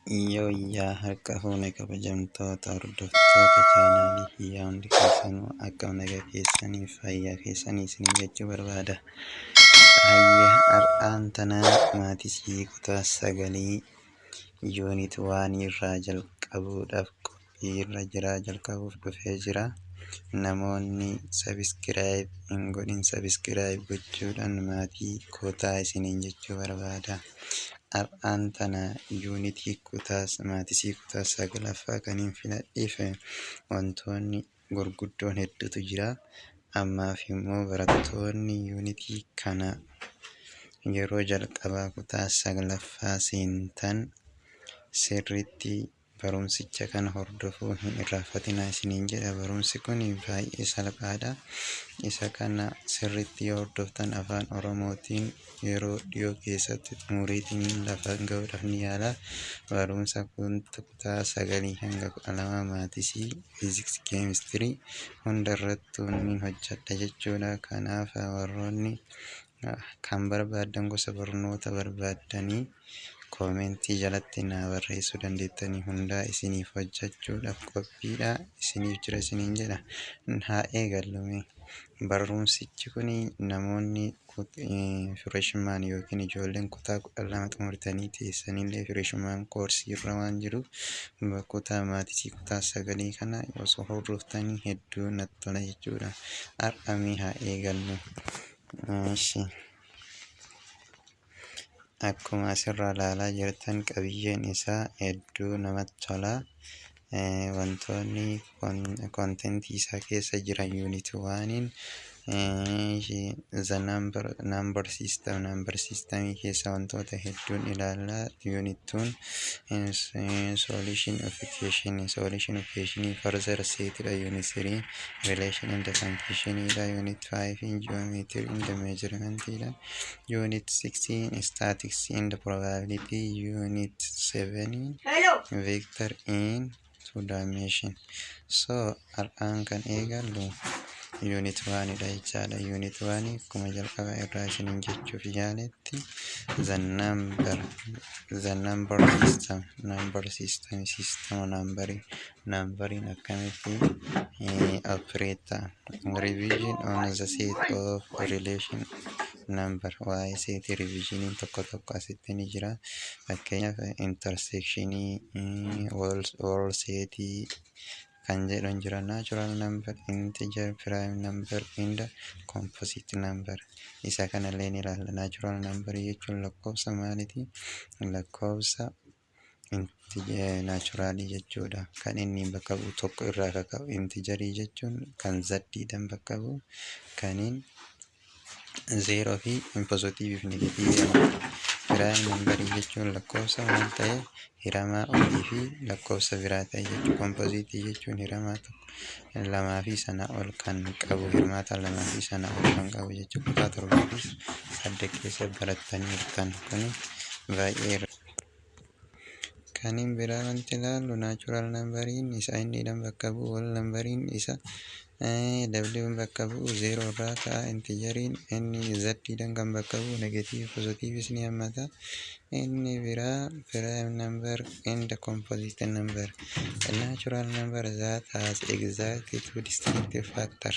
Iyyaa harka fuune kabajamtoota hordoftoota chaanaalii Hiyyaa hundi keessanuu akkam nagaa keessanii fayyaa keessanii isin jechuu barbaada. Har'aan tanaa maatii kutaa 9 yuunit 1 irraa jalqabuudhaaf qophii irra jira, jalqabuuf dhufee jira. Namoonni sabiskiraayib hin godhin sabiskiraayib gochuudhaan maatii kutaa isiniin jechuu barbaada. Har'aan tana yuunitii maatii kutaa 9ffaa kaniin filadheef wantoonni gurguddoon hedduutu jira. Ammaaf immoo barattoonni yuunitii kana yeroo jalqabaa kutaa 9ffaa seentan sirriitti barumsicha kana hordofuu hin irraanfatinaa isiniin jedha. Barumsi kun baay'ee salphaadha. Isa kana sirriitti yoo hordoftan afaan Oromootiin yeroo dhiyoo keessatti xumuriitiin lafa ga'uudhaaf ni yaala. Barumsa kutaa 9 hanga 12 maatii fiiziksii, keemistirii hunda irrattuu ni hojjedha jechuudha. Kanaaf warroonni kan barbaadan gosa barnoota barbaaddanii koomentii jalatti naa barreessuu dandeettanii hundaa isiniif hojjechuudhaaf qophiidha. Isiniif jira isiniin jedha. Haa eegallume. Barumsichi kun namoonni fireeshmaan yookiin ijoolleen kutaa 12 xumurtanii teessanillee fireeshmaan koorsii irra waan jiruuf kutaa maatii kutaa 9 kana osoo hordoftanii hedduu natti tola jechuudha. Har'amii haa eegallu. Akkuma asirraa ilaalaa jirtan qabiyyeen isaa hedduu namatti tola. Wantoonni kontentii isaa keessa jiran yuunit 1 number system keessa wantoota hedduun ilaalla. Yuunit 2 solution of equation further setidha. Yuunit 3 relation and functionidha. Yuunit 5 geometry and measurementidha. Yuunit 16 statistics and probability. Yuunit 7 vector in two dimension. So har'aan kan eegallu yuunit 1dha jechaadha. Yuunit 1 akkuma jalqaba irraa isiniin jechuuf yaaletti the number system numbering akkamitti operate revision on the set of relation number. Waa'ee seetii revision tokko asitti ni jira. Fakkeenyaaf intersectionii, wall seetii kan jedhan jira. Natural number, integer, prime number and composite number. Isa kanallee ni ilaalla. Natural number jechuun lakkoofsa maaliiti? Lakkoofsa naturaalii jechuudha. Kan inni bakka bu'u tokko irraa kaka'u. Integerii jechuun kan zaddiidhaan bakka bu'u. Kaniin 0 fi positiivii fi negatiivii. Prime number jechuun lakkoofsa maal ta'e hiramaa olii fi lakkoofsa biraa ta'e jechuudha. Composite jechuun hiramaa tokko 2 fi sana ol kan qabu, hirmaata 2 fi sana ol kan qabu jechuudha. Kutaa 7 fi 8 keessa barattanii jirtan kun baay'ee kaniin biraa wanti ilaallu natural numberiin isa inniidhaan bakka bu'u, whole numberiin isa W bakka bu'u 0 irraa ka'a. Integeriin inni zaddiidhaan kan bakka bu'u, negatiiv positiivis ni hammata. Inni biraa prime number and composite number. Natural number that has exactly two distinctive factor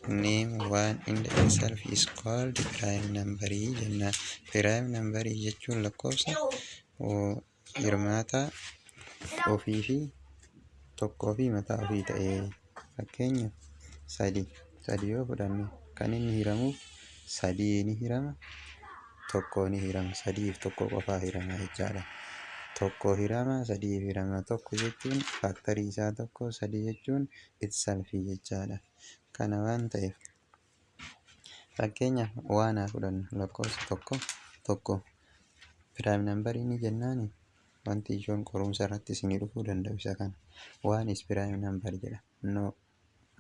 name one in itself is called prime number jenna. Prime number jechuun lakkoofsa hirmaata ofii fi tokkoo fi mataa ofii ta'e. Fakkeenyaaf 3 yoo fudhanne kan inni hiramuuf 3 ni hirama, tokko ni hirama. 3 fi tokko qofaa hirama jechaadha. Tokko hirama, 3 hirama. Tokko jechuun faaktarii isaa tokko, 3 jechuun itself jechaadha. Kana waan ta'eef fakkeenyaaf waan fudhannu lakkoofsa tokko prime number ni jennaani. Wanti ijoon qorumsa irratti isinii dhufuu danda'u isa kana. Waan is prime number jedha.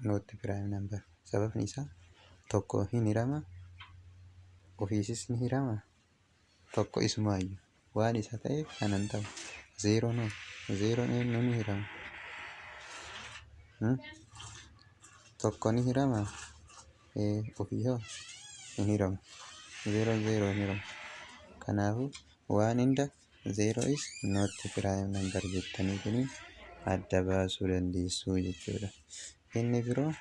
Not prime number. Sababni isaa tokko hin hirama, ofiisis ni hirama, tokko isumaayyuu waan isa ta'e kanan ta'u 0 ni hirama. Tokko ni hirama, ofii hoo hin hiramu. 0 hin hiramu. Kanaafuu waan inda 0 is not prime number jettanii adda baasuu dandeessu jechuudha. Inni biroo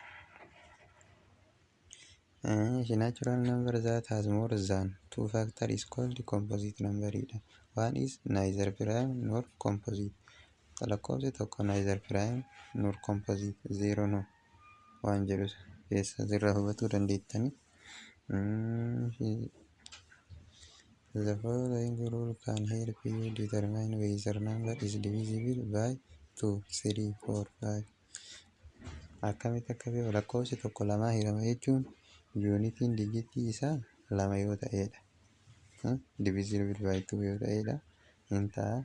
natural number that has more than 2 factor is called composite number dha. One is neither prime nor composite. Lakkoofsi tokko neither prime nor composite 0 no waan jedhu keessa irraa hubachuu dandeettanii. The following rule can help you determine whether number is divisible by 2, 3, 4, 5. Akkamitti akka beeku lakkoofsi tokko lamaa hirama jechuun yuunitiin digitii isaa lama yoo ta'edha. Divisible by 2 yoo ta'edha. Intaa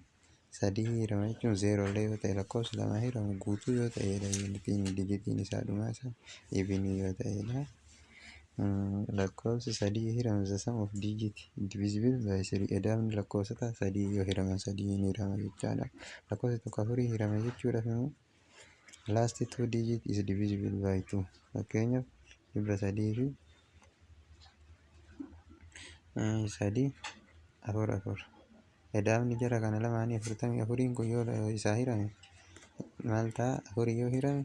sadii hirama jechuun 0 illee yoo ta'e lakkoofsi lama hiramu guutuu yoo ta'edha. Yuunitiin digitiin isaa dhumaa isaa ibinii yoo ta'edha. Lakkoofsi sadii hirama the sum of digit divisible by 3. Edamni lakkoofsota sadii yoo hirama sadii ni hirama jechaadha. Lakkoofsi tokko afurii hirama jechuudhaaf immoo last 2 digit is divisible by 2. Fakkeenyaaf 300 fi 3 4. Edamni jara kana lamaanii 44 kun yoo isaa hirame maal ta'a? 4 yoo hirame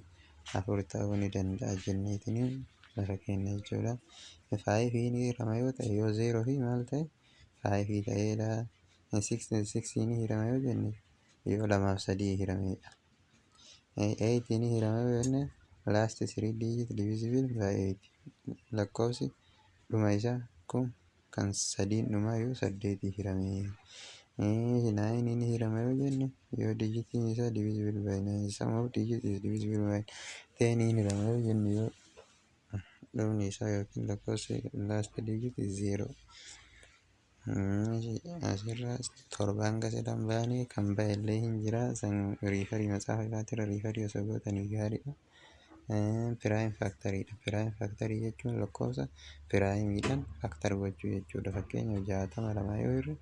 4 ta'uu ni danda'a jenneetiniin lafa keenya jechuudha. 5 ni hirama yoo ta'e yoo 0 fi maal ta'e 5 ta'eedha. 6 ni hirama yoo jenne yoo 2 fi 3 hiramedha. 8 ni hirama yoo jenne last 3 digit divisible by 8. Lakkoofsi dhuma isaa kun kan sadiin dhuma yoo 8 hirame. 9 ni hirama yoo jenne yoo digitiin isaa divisible by 9. Sum of digit is divisible by 10 ni hirama yoo jenne yoo dhumni isaa yookiin lakkoofsi last digit is 0. Asirraa torbaan gaseedhaan baanii kan bahe illee hin jira. San riifarii matsaafa isaatiirra riifarii osoo gootanii gaariidha. Prime factory dha. Prime factory jechuun lakkoofsa piraayimiidhaan factor gochuu jechuudha. Fakkeenyaaf 62 yoo hirre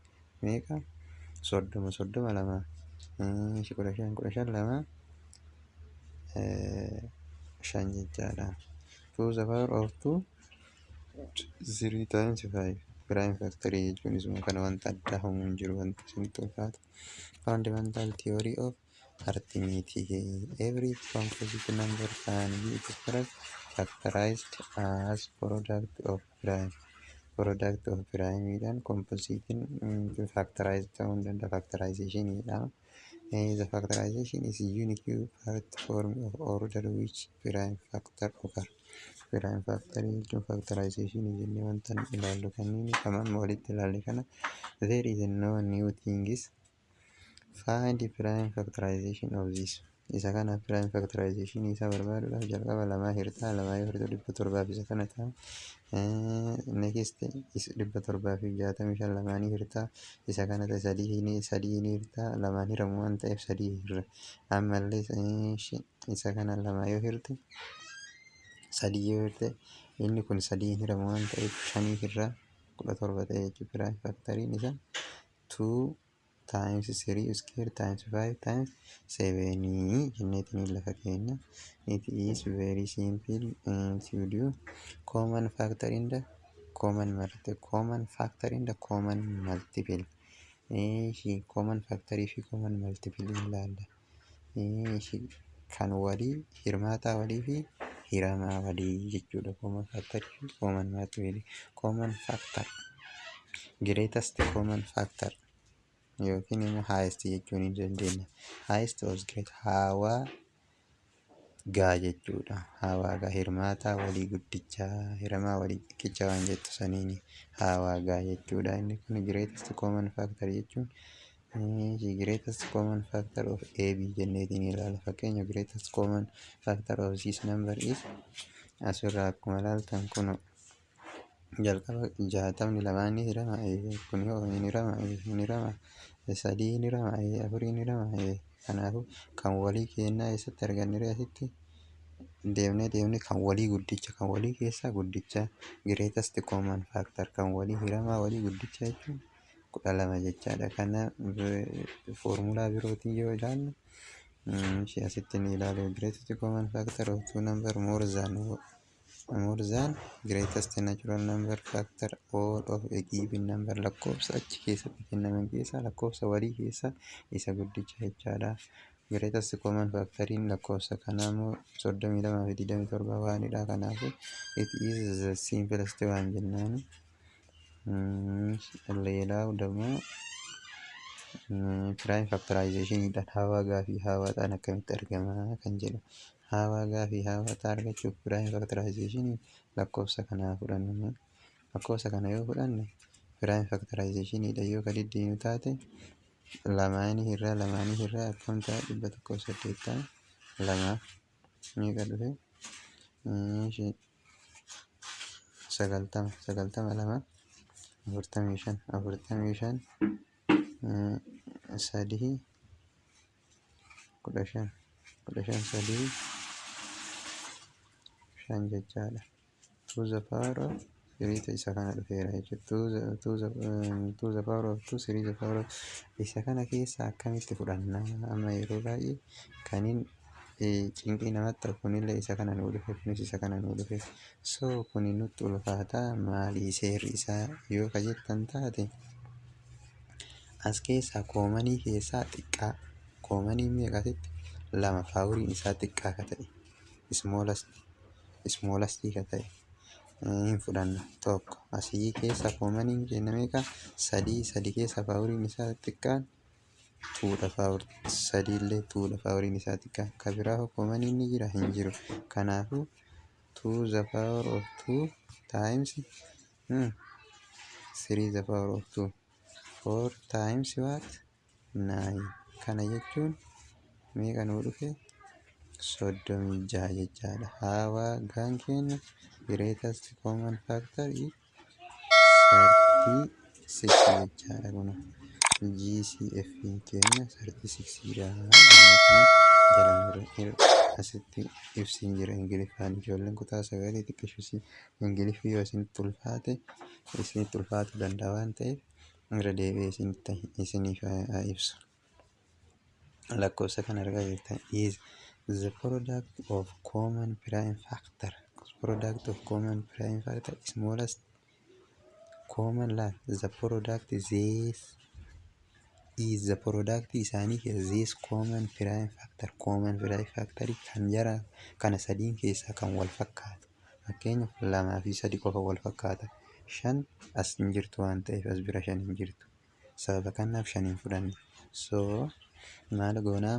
meeqa? 32 15 5 jechaadha. 2 the power of 2 3 times 5. Prime factory jechuun isuma kana wanta addaa homaa hin jiru wanta isinitti ulfaatu. Fundamental theory of arithmetic. Every composite number can be expressed factorized as product of prime. Product of prime midhaan composite factorized ta'uu danda'a. Factorization jedhama. The factorization is unique part form of order which prime factor occur. Prime factor jechuun factorization jennee wanta ilaallu kanneen kamam walitti ilaalle kana there is no new thing is find the prime factorization of this. Isa kana prime factorization isa barbaaduudhaaf jalqaba lamaa hirtaa lamaa yoo hirtu 700 isa kana ta'a. Next is 765 lamaanii hirtaa isa kana ta'e sadii ni hirtaa lamaan hiramu waan ta'eef sadii hirra. Ammallee isa kana lamaa yoo hirte sadii yoo hirte inni kun sadii hiramu waan ta'eef shanii hirraa 17 ta'e jechuudha. Prime factoriin isaa 2 times 3 square times 5 times 7 jenneetiin lafa keenya. It is very simple to do. Common factor in the common multiple. Common factor in the common multiple. Common factor fi common multiple ilaalla. Kan walii hirmaataa walii fi hiramaa walii jechuudha. Common factor fi common multiple. Common factor greatest common factor yookiin immoo highest jechuu ni dandeenya. Highest was great hawaa gaa jechuudha. Hawaa gaa hirmaataa walii guddichaa hiramaa walii xiqqichaa waan jettu saniini hawaa gaa jechuudha. Inni kun greatest common factor jechuun greatest common factor of AB jenneetiin ilaala. Fakkeenya greatest common factor of this number is asirraa akkuma ilaaltan kun jalqaba 62 ni hirama kun yoo hin hirama sadii ni hirama afurii ni hirama. Kanaafuu kan walii kennaa eessatti arganne asitti deemnee kan walii guddicha kan walii keessaa guddicha greatest common factor kan walii hiramaa walii guddicha jechuun 12 jechaadha. Kana foormulaa birootiin yoo ilaallu asitti ni ilaalu greatest common factor of two number more than more than greatest natural number factor all of a given number lakkoofsa achi keessatti kennaman keessaa lakkoofsa walii keessaa isa guddicha jechaadha. Greatest common factoriin lakkoofsa kanaa immoo 32 fi 27 waanidha. Kanaafuu it is the simplest waan jennaan. ሌላው ደግሞ prime factorization dhaan hawaagaa fi hawaaxaan akkamitti argama kan jedhu. Hawaagaa fi hawaaxaa argachuuf prime factorization lakkoofsa kanaa fudhannu. Lakkoofsa kana yoo fudhanne prime factorization dha yoo ka diddiinu taate lamaanii irraa akkam ta'a 180 lama meeqa dhufe 90 lama 45 sadii 15 sadii 5 jechaadha. To the power of 3 isa kana dhufeera jechuudha. To the power of 2 3 the power of isa kana keessa akkamitti fudhanna? Amma yeroo baay'ee kaniin cinqii namatti ta'u kunillee isa kana nuu dhufe kunis isa kana nuu dhufe. So kuni nutti ulfaata maali seerri isaa yoo ka jettan taate as keessaa koomanii keessaa xiqqaa koomanii meeqatitti lama paawuriin isaa xiqqaa ka ta'e smallest ka ta'e hin fudhanna tokko asii keessa koomaniin kenna meeqa sadii keessa paawuriin isaa xiqqaan tuudha paawur sadiillee tuudha paawuriin isaa xiqqaan ka biraa koomaniin ni jira hin jiru. Kanaafuu 2 the power of 2 times 3 the power of 2 4 times what 9 kana jechuun meeqa nuu dhufe 36 jechaadha. Hawaagaan keenya greatest common factor is 36 jechaadha. Kun GCF keenya 36 dha. Asitti ibsiin jira Ingiliffaan ijoolleen kutaa 9 xiqqeessuusi Ingiliffii yoo isinitti ulfaatuu danda'a waan ta'eef irra deebi'ee isiniif ibsu. Lakkoofsa kana argaa jirtan is the product of common prime factor. Product of common prime factor smallest common line. The product is the product isaanii this common prime factor. Common prime factor kan jara kana sadiin keessaa kan wal fakkaatu. Fakkeenyaaf 2 fi 3 qofa wal fakkaata. 5 as hin jirtu waan ta'eef as bira 5 hin jirtu. Sababa kanaaf 5 hin fudhanne. So maal goonaa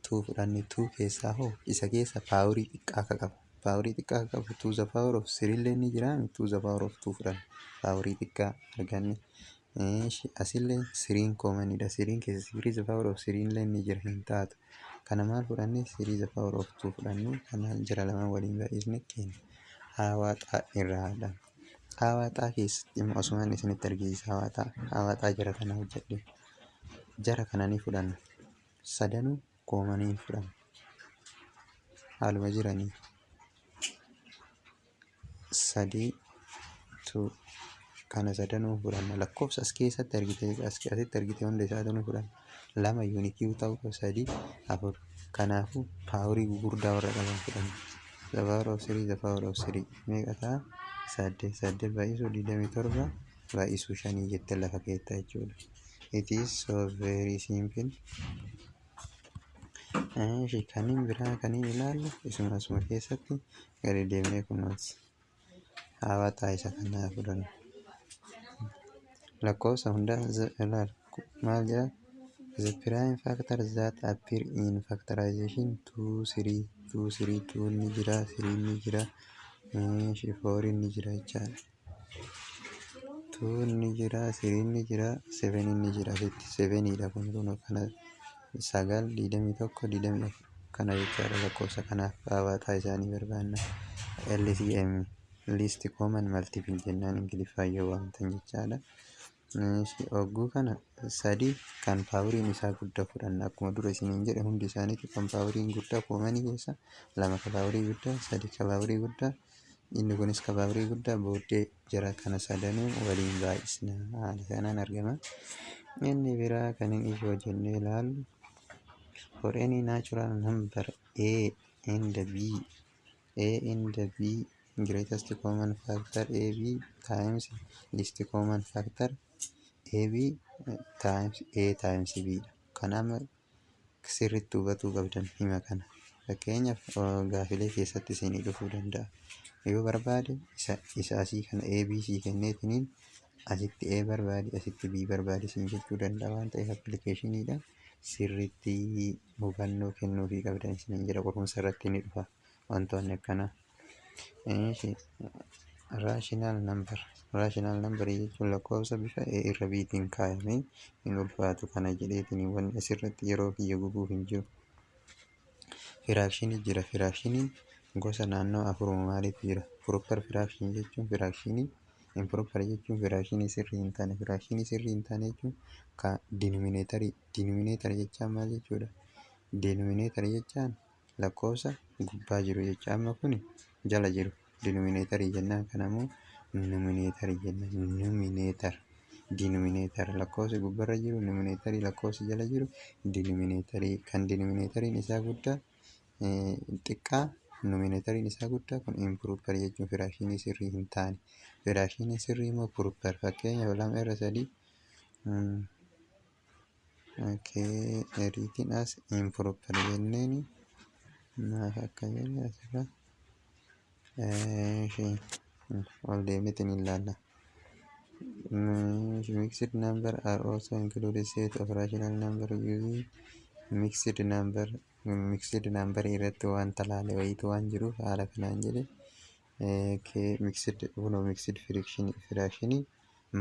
2 fudhanne 2 keessaa hoo isa keessa paawurii xiqqaa ka qabu. Paawurii xiqqaa ka qabu 2 the power of 3 illee ni jira 2 the power of 2 fudhanne paawurii xiqqaa arganne. Asillee 3 koomanidha. 3 keessa 3 the power of 3 illee ni jira hin taatu. Kana maal fudhanne 3 the power of 2 fudhanne kana jara lama waliin baay'isne keenya. Hawaaxaa irraadha. Hawaaxaa keessatti immoo asumaan isinitti argisiisa hawaaxaa jara kana hojjedhe. Jara kana ni fudhanna. Sadanuu koomanii hin fudhanna. Haaluma jiranii 3 2 kana sadanuu fudhanna. Lakkoofsa as keessatti asitti argite hunda isaatu fudhanna. 2 yuunikii ta'uu qabu 3 4 kanaafuu paawurii gurguddaa warra qaban fudhanna. The power of 3 the power of 3 meeqa ta'a? 8 baay'isuu 27 baay'isuu 5 jettee lafa keetta jechuudha. It is so very simple. Kaniin biraa kaniin ilaallu isuma keessatti gadi deemnee kunuunsi. Hawaaxaa isa kanaa fudhanna. Lakkoofsa hundaa ilaal maal jedha? The prime factors that appear in factorization 2 ni jira 3 ni jira 4 ni jira jechaadha. 2 ni jira 3 ni jira 7 ni jira 7 dha kun kana 9 21 kana jechaadha. Lakkoofsa kanaaf hawaaxaa isaanii barbaanna. LCM least common multiple jennaan Ingiliffaan yoo waamtan jechaadha. Ogguu kana 3 kan paawuriin isaa guddaa fudhanna. Akkuma dura isiniin jedhe hundi isaaniitu kan paawuriin guddaa koomanii keessa 2 ka paawurii guddaa 3 ka paawurii guddaa inni kunis ka paawurii guddaa booddee jara kana sadanuu waliin baay'isna. Haala kanaan argama. Inni biraa kan hin ijoo jennee ilaallu for any natural number A and B greatest common factor AB times least common factor AB times A times B dha. Kanaaf sirriitti hubatuu qabdan hima kana. Fakkeenyaaf gaafilee keessatti isinii dhufuu danda'a. Yoo barbaade isa asii kana ABC kenneetiniin asitti A barbaade asitti B barbaade isin jechuu danda'a waan ta'eef appilikeeshiniidha. Sirriitti hubannoo kennuufii qabdan isiniin jira. Qorumsa irratti ni dhufa wantoonni akkanaa. Raashinaal nambar. Raashinaal nambarii jechuun lakkoofsa bifa A irra B'tiin kaayamee hin ulfaatu kana jedheetiin wanni asirratti yeroo kiyya gubuuf hin jiru. Firaakshinii jira. Firaakshinii gosa naannoo afuruma maaliitu jira? Proper firaakshinii jechuun firaakshinii improper jechuun firaakshinii sirrii hin taane. Firaakshinii sirrii hin taane jechuun ka dinominaatarii. Dinominaatarii jechaan maal jechuudha? Dinominaatarii jechaan lakkoofsa gubbaa jiru jecha. Amma kuni jala jiru dinominaatarii jennaan. Kanammoo numinaatarii jenna. Dinominaatarii lakkoofsi gubbarra jiru numinaatarii lakkoofsi jala jiru dinominaatarii. Kan dinominaatariin isaa guddaa xiqqaa numinaatariin isaa guddaa kun improper jechuun firaakshinii sirrii hin taane. Firaakshinii sirrii immoo proper. Fakkeenyaaf 2/3 eriitiin as improper jenneeni maaf akka jedhe asirra ol deemeetiin ilaalla. Mixed number are also included set of rational number using mixed number irratti waan talaale wayiitu waan jiruuf haala kanaan jedhe mixed firaakshinii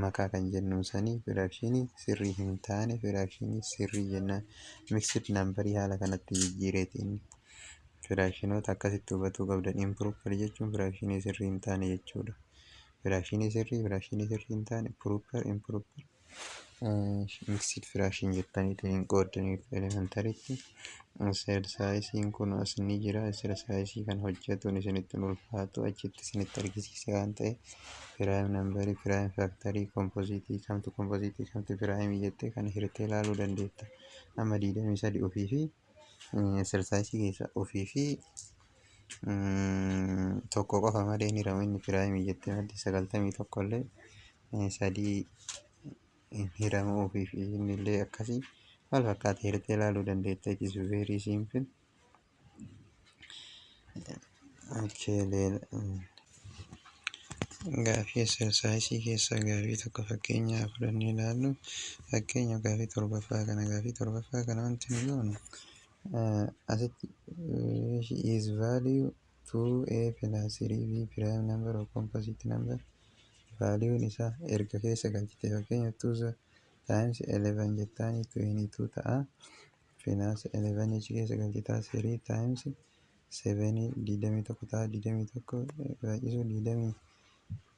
makaa kan jennuun sanii firaakshinii sirrii hin taane firaakshinii sirrii jennaan. Mixed numberii haala kanatti jijjiireetiin firaakshinoota akkasitti hubatuu qabdan. Improper jechuun firaakshinii sirrii hin taane jechuudha. Firaakshinii sirrii hin taane proper improper mixed firaakshin jettaniitiin qooddaniif elementariitti. Exersaayisiin kun as ni jira. Exersaayisii kan hojjetuun isinitti ulfaatu achitti isinitti argisiise waan ta'eef piraayim nambarii, piraayim faaktarii, kompoziitii kamtu piraayimii jettee kan hirtee ilaaluu dandeetta. Amma 23 ofii fi exersaayisii keessa ofii fi tokko qofa malee hin hiramu inni piraayimii jettee maddi 91 illee 3 hin hiramu ofii fi inni illee akkasii wal fakkaata hirtee ilaaluu dandeetta. It is very simple. Gaafii exersaayisii keessaa gaafii tokko fakkeenyaa fudhannee ilaallu. Fakkeenyaaf gaafii torbaffaa kana wanti nu goonu asitti is value 2a plus 3b prime number of composite number. Valuun isaa erga keessa galchite fakkeenyaaf 2 times 11 jettaani 22 ta'a. Plus 11 achi keessa galchitaa 3 times 7 21 ta'a. 21 baay'isuu 22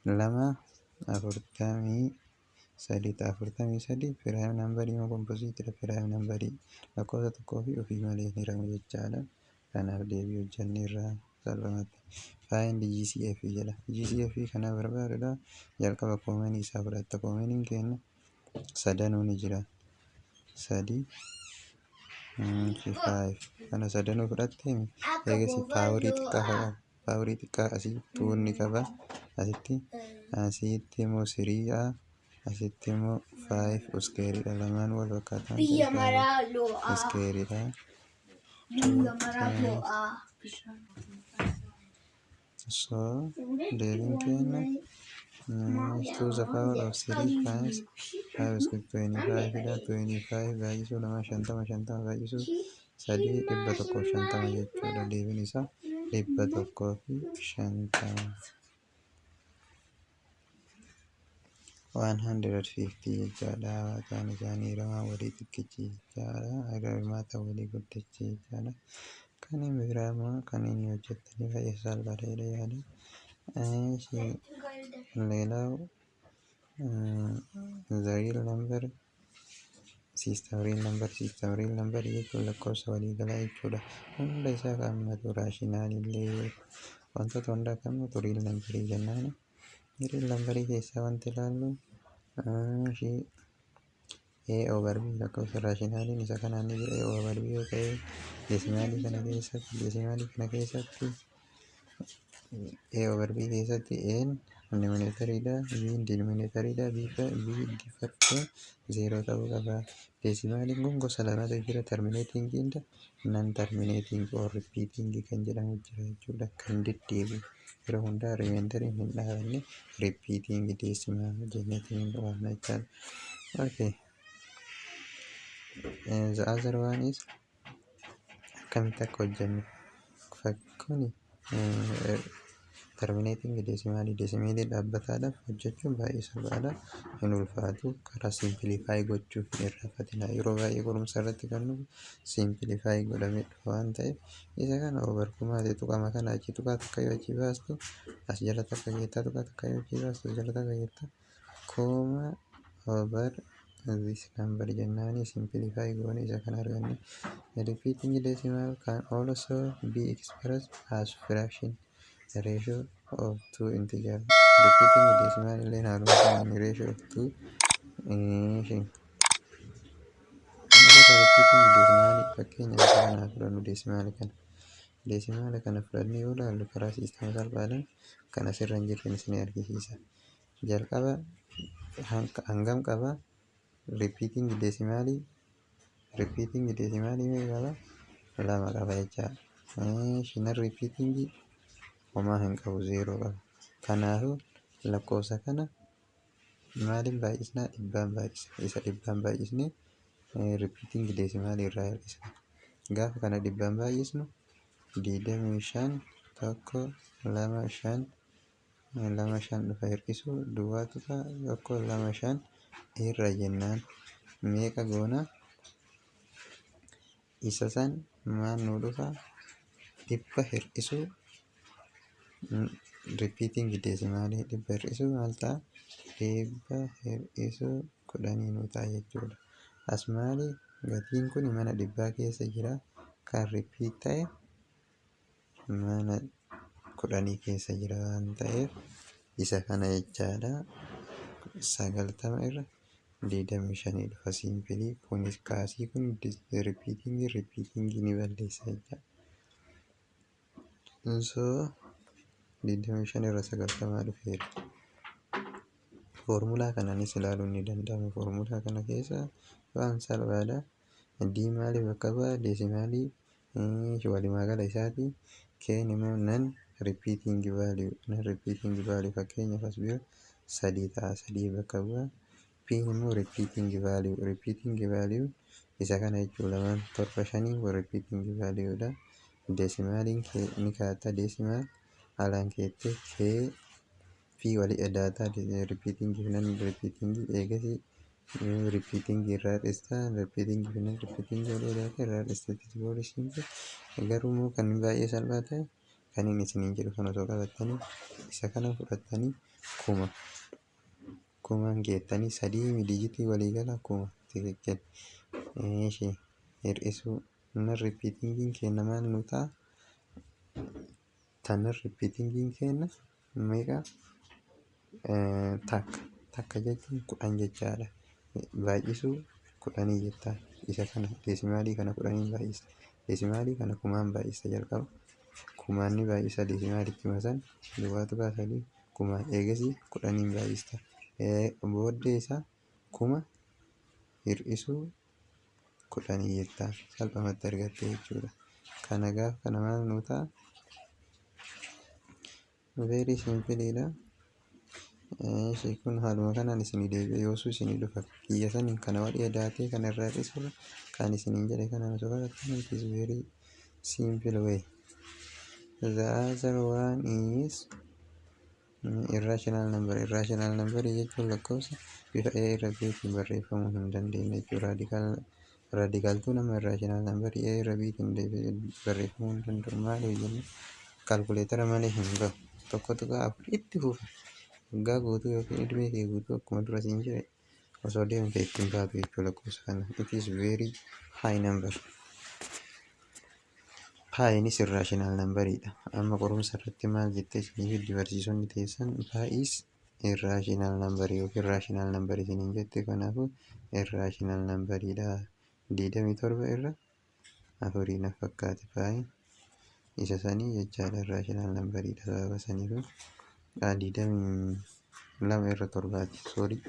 43 prime numberii moo composite prime numberii lakkoofsa tokkoo fi ofii malee hin hiramu jechaadha. Kanaaf deebii hojjannee irraa salphumatti. Find GCF jedha. GCF kana barbaadudha. Jalqaba koomanii isaa fudhatta. Koomaniin keenya sadanuu ni jira. 3 5 kana sadanuu fudhattee eegasi paaworii xiqqaa asii tuunni qaba. Asitti immoo 3a asitti immoo 5 uskeeridha. Lamaan wal fakkaataan uskeeridha. So deebiin keenya 2 the power of 3 times 5 is 25 dha. 25 baay'isuu 50 baay'isuu 3 150 jechuudha. Deebiin isaa 150. 150 jechaadha. Hawaataan isaanii hiramaa walii xiqqichi jechaadha. Hirmaata walii guddichi jechaadha. Kan hin biraama kan inni hojjettanii baay'ee salphaadha yaada. Leelaa the real number system real number jechuun lakkoofsa waliigalaa jechuudha. Hunda isaa kan hammatu raashinaalillee wantoota hundaa kan hammatu real numberii jennaan. Real numberii keessaa wanti ilaallu A over B lakkoofsa raashinaaliin isa kanaan ni jira. A over B yoo ta'e deesimaalii kana keessatti A over B keessatti A'n numereetariidha, B'n dinominatoriidha, B differtuu 0 ta'uu qaba. Deesimaaliin kun gosa lamatu jira, terminating dha, non terminating or repeating kan jedhamu jira jechuudha. Kan deddeebi'u yeroo hundaa remainder hin dhaabanne repeating decimal jenneetiin waamna jechaadha. Okay. The other one is akkamitti akka hojjennu fakkooni terminating decimalii dhaabbataadhaaf hojjechuun baay'ee salphaadha, hin ulfaatu. Karaa simplify gochuuf hin irraanfatina. Yeroo baay'ee qorumsa irratti kan nuuf simplify godhamee dhufa waan ta'eef isa kana over kumaati tuqama kana achi tuqaa takka yoo achi baastu as jala takka geettaa tuqaa takka yoo achi baastu as jala takka geettaa koma over this number jennaani simplify goone isa kana arganne. Repeating decimal can also be expressed as fraction, the ratio of two integers. Repeating decimal illee haaluma ratio of two repeating decimal fakkeenyaaf kana fudhannu decimal kana fudhannee yoo ilaallu karaa siistama salphaadhaan kan asirra hin jirre isin argisiisa. Jalqaba hangam qaba repeating decimal mee qaba 2 qaba jechaadha. Shinar repeating homaa hin qabu 0 qaba. Kanaafuu lakkoofsa kana maaliin baay'isnaa? Dhibbaan baay'isna. Isa dhibbaan baay'isnee repeating decimal irraa hir'isna. Gaafa kana dhibbaan baay'isnu 25 tokko 2 5 dhufa hir'isu duwwaatu tokko 2 5 irra jennaan meeqa goona? Isa san maal nu dhufa? Dhibba hir'isu repeating decimal dhibba hir'isu maal ta'a? Dhibba hir'isu 10 nu ta'a jechuudha. As maali gatiin kun mana dhibbaa keessa jira, kan repeat ta'e mana 10 keessa jira waan ta'eef isa kana jechaadha. 90 irra 25 dhufa simpilii. Kunis kaasii kun repeating ni balleessa jechaadha. So 25 irra 90 dhufeera. Formulaa kanaanis ilaaluun ni danda'ama. Formulaa kana keessa waan salphaadha. D maaliif bakka bu'a? Deesimaalii walumaa gala isaati. K'n immoo non repeating value fakkeenyaaf as bira 3 ta'a, 3 bakka bu'a. P immoo repeating value isa kana jechuudha. 7 repeating value dha. Deesimaaliin ni kaata deesimaal alaan keettee K P walii adaataa repeating eegasi repeating irraa dhista repeating walii adaata irraa dhistatti poolisiin garuu immoo kan baay'ee salphaa ta'e kan inni isiniin jedhu kan osoo qabattanii isa kana fudhattanii kumaan geettanii 3 dijitii walii gala kuma tikikkel hir'isuu nan repeating kenna maal nu ta'a? Tanan repeating kenna meeqa? Takka jechuun 10 jechaadha. Baay'isuu 10 jettaa. Isa kana deesimaalii kana 10 baay'isa. Deesimaalii kana kumaan baay'isa jalqaba. Kumaan ni baay'isa deesimaalitti masan duwwaatu baasanii kumaan eegasi 10 baay'ista. Booddee isaa kuma hir'isuu 10 jettaa. Salphumatti argatte jechuudha. Kana gaafa kana maal nu ta'a? Very simple dha. Kun haaluma kanaan isinii deebi'ee yoosuu isinii dhufa kiyya saniin kana walii adaatee kana irraa dhiisudha. Kan isiniin jedhe kanaan osoo qabattanii it is very simple way. The other one is irrational number jechuun lakkoofsa bifa A irra B'tiin barreeffamuu hin dandeenye jechuudha. Radicaltuu nama irrational number A irra B'tiin barreeffamuu hin danda'u. Maaliif jennee kalkuleetara malee hin bahu. Tokko afur itti fufa. Waggaa guutuu yookiin idimee kee guutuu akkuma dura siin jedhe osoo deemte ittiin baatu jechuudha lakkoofsa kana. It is very high number. Paayinis irrational numberidha. Amma qorumsa irratti maal jettee isiniif barsiisonni teessan paayis irrational number yookiin rational number isiniin jette kanaafuu irrational numberidha. 27 irra 4 na fakkaate paayin isa sanii jechaadha irraashinaal nambariidha. Sababa saniitu 22 irra 7 soorii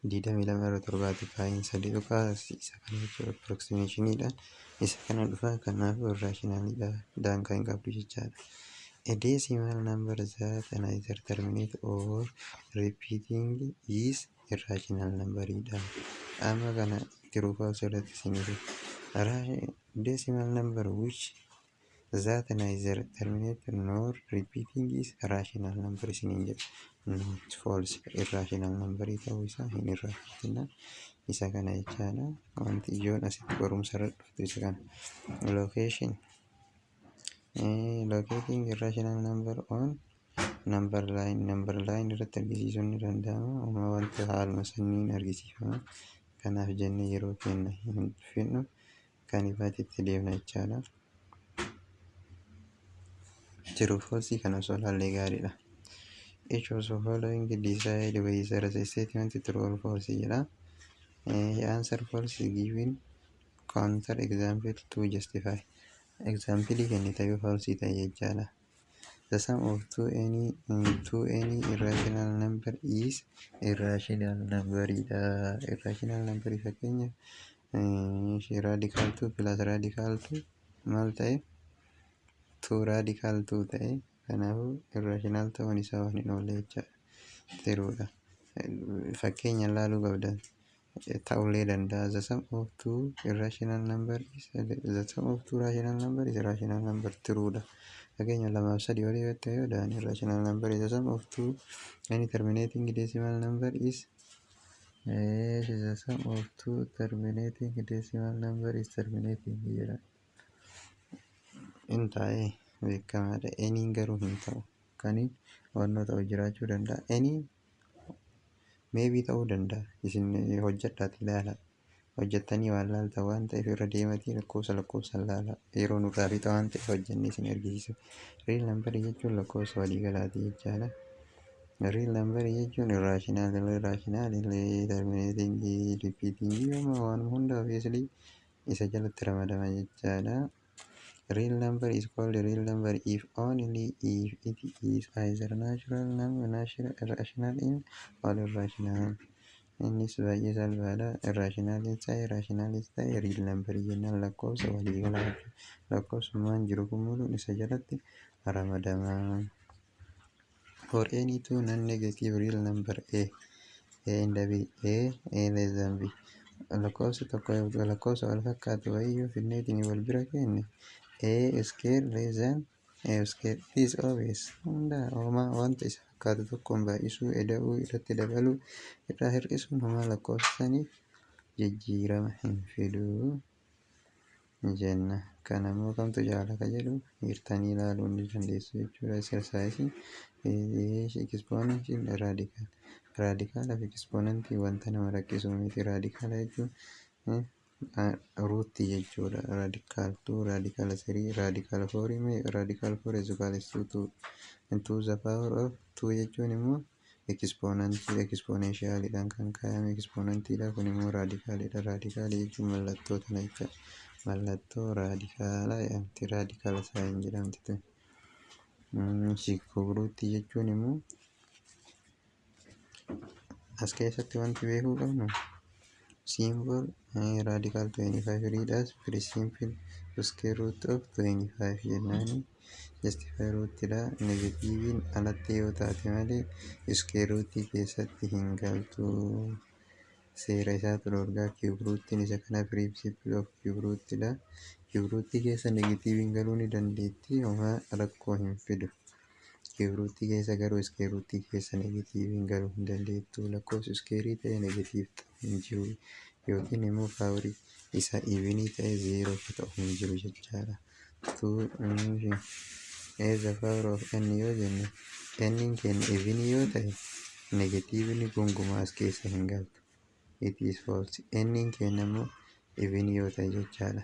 22 irra 7 kaa'iin 3 dhugaa isa kana jechuudha. Approximationidhaan isa kana dhufa. Kanaafuu irraashinaaliidha, daangaa hin qabdu jechaadha. A decimal number that neither terminate or repeating is irrational numberidha. Amma kana true false irratti isiniif decimal number which that neither terminate nor repeating is rational number isiniin jedha. Not false, irrational number ta'uu isaa hin irraanfatina. Isa kana jechaadha. Wanti ijoon asitti barumsa irra dhuftu isa kana. Locating irrational number on number line irratti argisiisuun ni danda'ama. Wanta haaluma sanniin argisiifama. Kanaaf jennee yeroo kenna hin fidnu kan ifaatitti deemna jechaadha. True false kana osoo ilaallee gaariidha. Each of the following decide whether the statement true or false jedha. Answer false given counter example to justify. Example kennita yoo false ta'e jechaadha. The sum of any irrational number is irrational number. Irrational number fakkeenya radical 2 plus radical 2 maal ta'e 2 radical 2 ta'e. Kanaafuu irrational ta'uun isaa waan hin oolle jechaadha. Tiruudha. Fakkeenya ilaaluu qabdan ta'ullee danda'a. The sum of two irrational number is irrational number tiruudha. Fakkeenya 2 fi 3 olii yoo ta'e yoo ta'an irrational number. The sum of two any terminating decimal number is the sum of two terminating decimal number is terminating jedha. In ta'e beekamaadha. Eniin garuu hin ta'u. Kaniin wannoo ta'u jiraachuu danda'a. Eniin maybe ta'uu danda'a. Isin hojjedhaati ilaala. Hojjettanii waan laalta waan ta'eef irra deematii lakkoofsa laala. Yeroo nurraa bixa waan ta'eef hojjennee isin argisiisa. Real number jechuun lakkoofsa waliigalaati jechaadha. Real number jechuun irrational terminating repeating waan hunda obviously isa jalatti ramadama jechaadha. Real number is called a real number if only if it is either rational in or irrational. Innis baay'ee salphaadha. Irrational ta'e real number jennaan lakkoofsa waliigalaa jechuudha. Lakkoofsummaan jiru kumuuluun isa jalatti ramadama. For any two non-negative real number A and B, A less than B. Lakkoofsa tokko lakkoofsa wal fakkaatu wayiyyuu fidneetiin wal bira kenne A square less than A square. It is always wanta isa fakkaatu tokkoon baay'isuu, eda'uu, irratti dabaluu, irraa hir'isuun homaa lakkoofsa saniif jijjiirama hin fiduu jenna. Kanammoo kamtu jaala ka jedhu hirtanii ilaaluu ni dandeessu jechuudha. Exercise exponentiin raadikaala fi exponentii wanta nama rakkisu miti. Raadikaala jechuun ruutii jechuudha. Radical 2, radical 3, radical 4 radical 4 is equal to 2 to the power of 2 jechuun immoo exponentialidhaan kan kaa'ame exponentiidha. Kun immoo radicalidha. Radical jechuun mallattoo tana jechuudha. Mallattoo radicaalaa jedhamti. Radical sign jedhamti. Ruutii jechuun immoo as keessatti wanti beekuu qabnu symbol radical 25 readers pretty simple square root of 25 jennaani. Justify rootidha. Negatiiviin alatti yoo taate malee square rootii keessatti hin galtu. Seera isaatu dorgaa cube rootiin isa kana principle of cube rootidha. Cube rootii keessa negatiiviin galuu ni dandeetti. Homaa rakkoo hin fidu. Cube rootii keessa garuu square rootii keessa negatiiviin galuu hin dandeettu. Lakkoofsi square ta'e negatiiv ta'u hin jiru. Yookiin immoo paaworii isa evenii ta'e 0 ta'u hin jiru jechaadha. As the power of n yoo jenne n'n keenya evenii yoo ta'e negatiivni gonkumaa as keessa hin galtu. It is false. N'n keenya immoo evenii yoo ta'e jechaadha.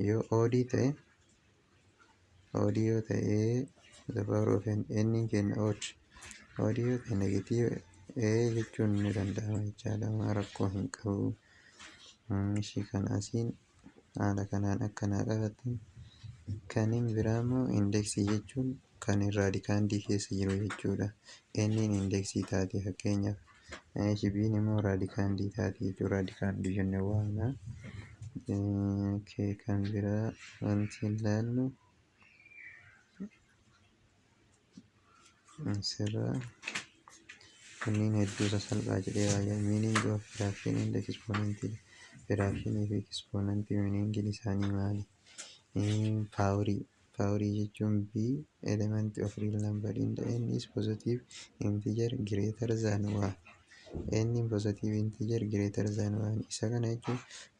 Yoo odd ta'e the power of n'n keenya odd yoo ta'e negatiiv jechuun ni danda'ama jechaadha. Rakkoo hin qabu. Ishii kan asiin haala kanaan akkanaa qabatan Kan biraa immoo indeksii jechuun kan raadikaandii keessa jiru jechuudha. N'n indeksii taate fakkeenyaaf B'n immoo raadikaandii taate jechuudha. Raadikaandii jennee waamna. Kan biraa wanti ilaallu asirraa kunniin hedduu sasalphaa jedhee baay'ee miiniingi of firaakshinii inda ekspoonantii firaakshinii fi ekspoonantii miiniingiin isaanii maali? Paaworii jechuun b element of real number in the n is positive integer greater than 1. n positive integer greater than 1 isa kana jechuun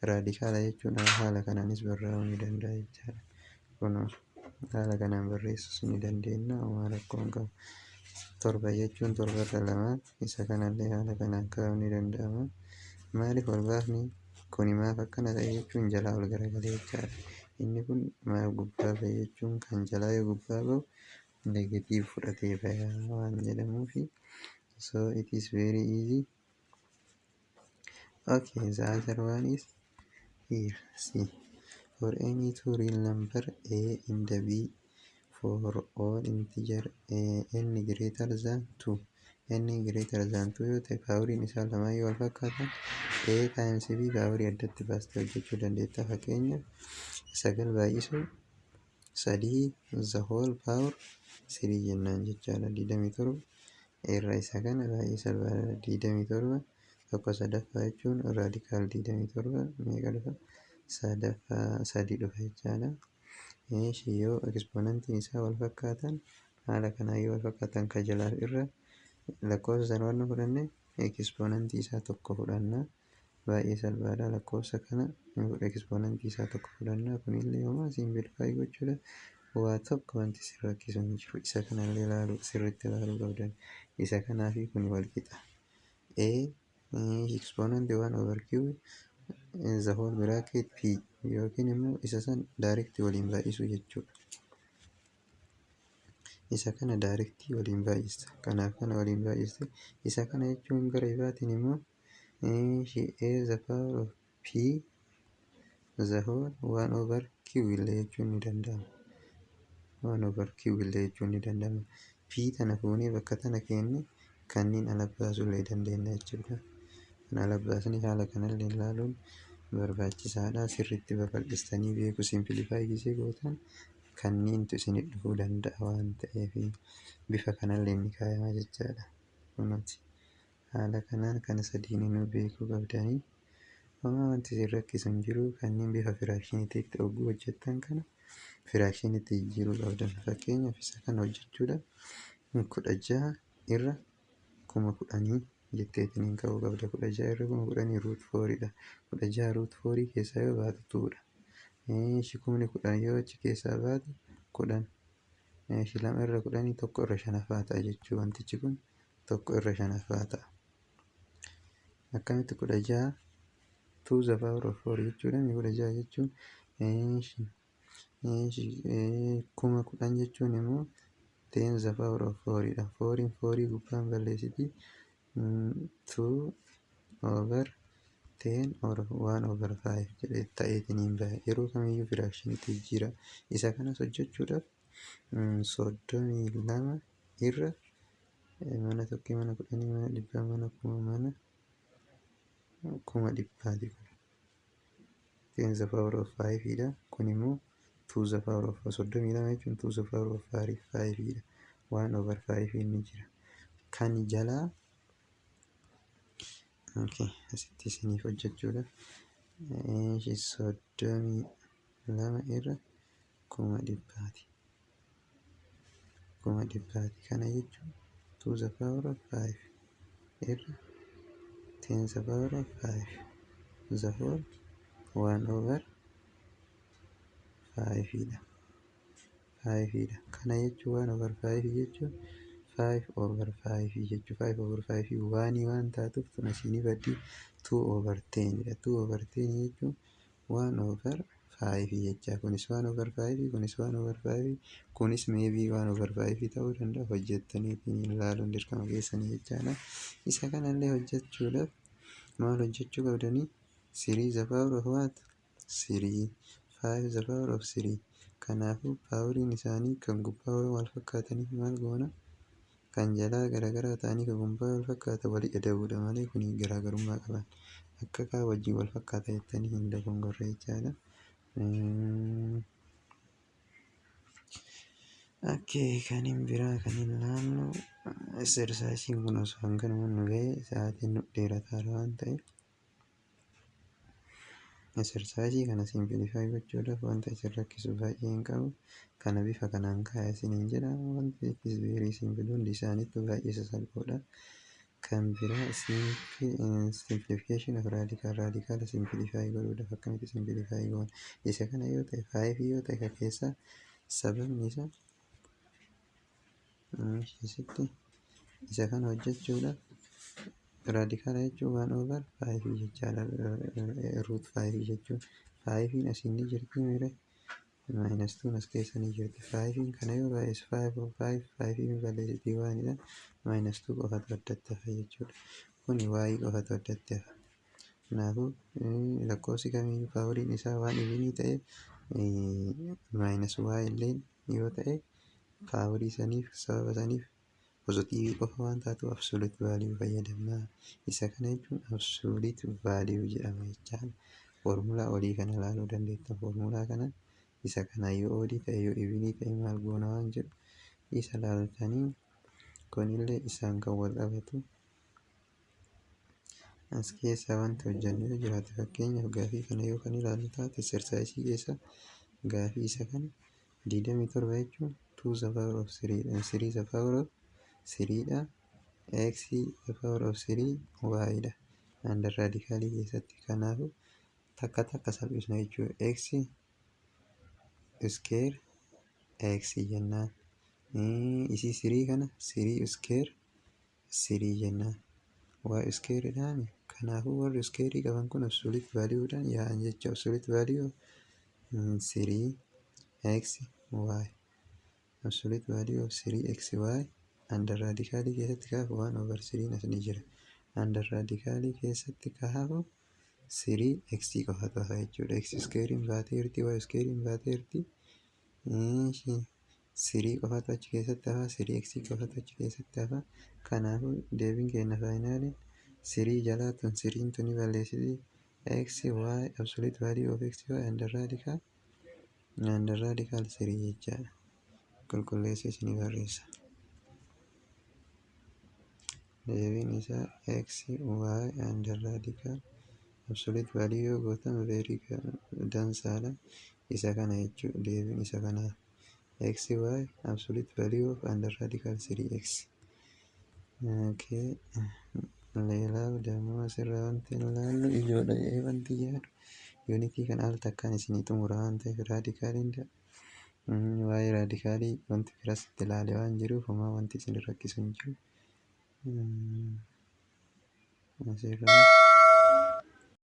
raadikaala jechuun haala kanaanis barreeffamuu ni danda'a jechaadha. Kun haala kanaan barreessuus ni dandeenya waan rakkoo hin qabu. 7 jechuun 7/2 isa kanallee haala kanaan kaa'uun ni danda'ama. Maaliif ol baafni kuni maaf akkana ta'e jechuun jalaa ol garagalee jechaadha. Inni kun maaf gubbaa ba'e jechuun kan jalaa yoo gubbaa ba'u negatiiv fudhatee ba'e waan jedhamuufi. So it is very easy. Okay, the other one is here. See, for any two real number a in the b for all integer n greater than 2 n greater than 2 yoo ta'e paawuriin isaa lamaayyuu wal fakkaata a times b paawurii addatti baastee hojjechuu dandeetta. Fakkeenyaaf 9 baay'isuu 3 the whole power 3 jennaan jechaadha. 27 irra isa kana baay'isa 27 tokko sadaffaa jechuun raadikaal 27 meeqa dhufa sadaffaa 3 dhufa jechaadha. Yoo ekspoonantiin isaa wal fakkaatan haala kanaa yoo wal fakkaatan ka jalaaf irra lakkoofsa sana waan fudhanne ekspoonantii isaa tokko fudhanna. Baay'ee salphaadha. Lakkoofsa kana ekspoonantii isaa tokko fudhanna. Kunillee homaa simplifaayii gochuudhaaf waa tokko wanti si rakkisu hin jiru. Isa kanallee sirriitti ilaaluu qabdan. Isa kanaafi kun wal qixa. Ekspoonantii 1/q the whole bracket p yookiin immoo isa san daarektii waliin baay'isuu jechuudha. Isa kana daarektii waliin baay'ista. Kanaaf kana waliin baay'iste isa kana jechuun gara ibaatiin immoo a the power of p the whole 1/q illee jechuun ni danda'ama. 1/q illee jechuun ni danda'ama. P tana fuunee bakka tana keenne kanneen ala baasuu illee dandeenya jechuudha. Kan ala baasanii haala kanallee ilaaluun barbaachisaadha. Sirriitti babal'istanii beekuu simplifaayii gisee gootan kanneentu isinii dhufuu danda'a waan ta'eef bifa kanallee ni kaa'ama jechaadha. Kunuunsi haala kanaan kana sadiinuu beekuu qabdanii homaa wanti isin rakkisu hin jiru. Kanneen bifa firaakshiniitti oguu hojjettan kana firaakshiniitti jijjiiruu qabdan. Fakkeenyaaf isa kana hojjechuudhaaf 16 irra 10,000 jetteetiniin ka'uu qabda. 16 irra 10,000 root 4dha. 16 root 4 keessaa yoo baatu 2dha. 10,000 yoo achi keessaa baatu 10. 2 irra 10 1 irra 5 ta'a jechuudha. Wantichi kun 1 irra 5 ta'a. Akkamitti 16 2 the power of 4 jechuudha. 16 jechuun 10,000 jechuun immoo 10 the power of 4dha. 4 gubbaan balleessiti 2/10 or 1/5 jedhee ta'eetiniin bahe. Yeroo kamiyyuu firaakshinii jira. Isa kanas hojjechuudhaaf 32 irra mana tokkee mana 10 mana 100 mana 1000 mana 100,000 kun 10 the power of 5dha. Kun immoo 2 the power of 32 jechuun 2 the power of 5dha. 1/5 inni jira. Kan jalaa asitti isiniif hojjechuudhaaf 32 irra 100,000 kana jechuun 2 the power of 5 irra 10 the power of 5 the whole 1/5dha. Kana jechuun 1/5 jechuun 5/5 jechuun 5/5 waan taatuuf tun asiin badii 2/10dha. 2/10 jechuun 1/5 jecha. Kunis 1/5 kunis 1/5 kunis maybe 1/5 ta'uu danda'a. Hojjettanii ilaaluun dirqama keessanii jechaadha. Isa kanallee hojjechuudhaaf maal hojjechuu qabdanii 3 the power of what 3 5 the power of 3 Kanaafuu paawuriin isaanii kan gubbaa wal fakkaataniif maal goona? Kan jalaa garaagaraa ta'anii kan gubbaa wal fakkaatan walii adabuudha malee kuni garaagarummaa qaban. Akka kaa wajjin wal fakkaata jettanii hin dogongorre jechaadha. Kan hin biraa kan hin laannu exersaayisiin kun osoo hanganuma nu ga'e sa'aatiin nu dheerataadha waan ta'eef exersaayisii kana simplify gochuudhaaf wanta isin rakkisu baay'ee hin qabu. Kana bifa kanaan kaa'aa isiniin jedha. Wanti is very simple hundi isaaniitu baay'ee sasalphoodha. Kan biraa simplification of radical simplify godhuudhaaf akkamitti simplify goona? Isa kana yoo ta'e 5 yoo ta'e kan keessaa sababni isaa isa kana hojjechuudhaaf raadikaala jechuun 1/5 jechaadha. Root 5 jechuun 5 asiin ni jirti mire minus 2 as keessa ni jirti. 5 kana yoo baay'isu 5 balleessitii waanidha. Minus 2 qofatu addatti hafa jechuudha. Kuni waa'ee qofatu addatti hafa. Kanaafuu lakkoofsi kamiyyuu paawuriin isaa waan ibinii ta'e minus y illee yoo ta'e paawurii saniif sababa saniif pozitiivii qofa waan taatu absolute value fayyadamna. Isa kana jechuun absolute value jedhama jechaadha. Foormulaa olii kana ilaaluu dandeetta. Foormulaa kana isa kana yoo odii ta'e yoo ibinii ta'e maal goona waan jedhu isa ilaaltanii kunillee isaan kan wal qabatu. As keessa wanti hojjennu yoo jiraate fakkeenyaaf gaafii kana yoo kan ilaallu taate exersaayisii keessa gaafii isa kana 27 jechuun 2 the power of 3 and 3 the power of 3 dha. X the power of 3 y dha. Under radicalii keessatti kanaafu takka salphisna jechuudha. X square x jennaan. Isi 3 kana 3 square 3 jennaan. Y square dhaan kanaafuu warri square qaban kun absolute value dhaan yaa'an jecha absolute value 3 x y absolute value of 3xy under radicalii keessatti kaafu 1/3 as ni jira. Under radicalii keessatti kaafu 3x qofatu hafa jechuudha. X square baatee jirti y square baatee jirti. 3 qofatu achi keessatti hafa 3x qofatu achi keessatti hafa. Kanaafuu deebiin keenya faayinaaliin 3 jalaa tun 3 tuni balleessiti xy absolute value of xy under radical 3 jechaadha. Qulqulleessee isinii barreessa. Deebiin isaa xy under radical absolute value yoo gootan very dansaadha. Isa kana jechuudha. Deebiin isa kana xy absolute value of under radical 3x. Leelaa dammoo asirraa wanti ilaallu ijoodha jedhee wanti yaadu yuunitii kan al takkaan isinii xumura waan ta'eef raadikaaliin waa'ee raadikaalii wanti birasitti ilaale waan jiruuf homaa wanti isin rakkisu hin jiru. Asirraa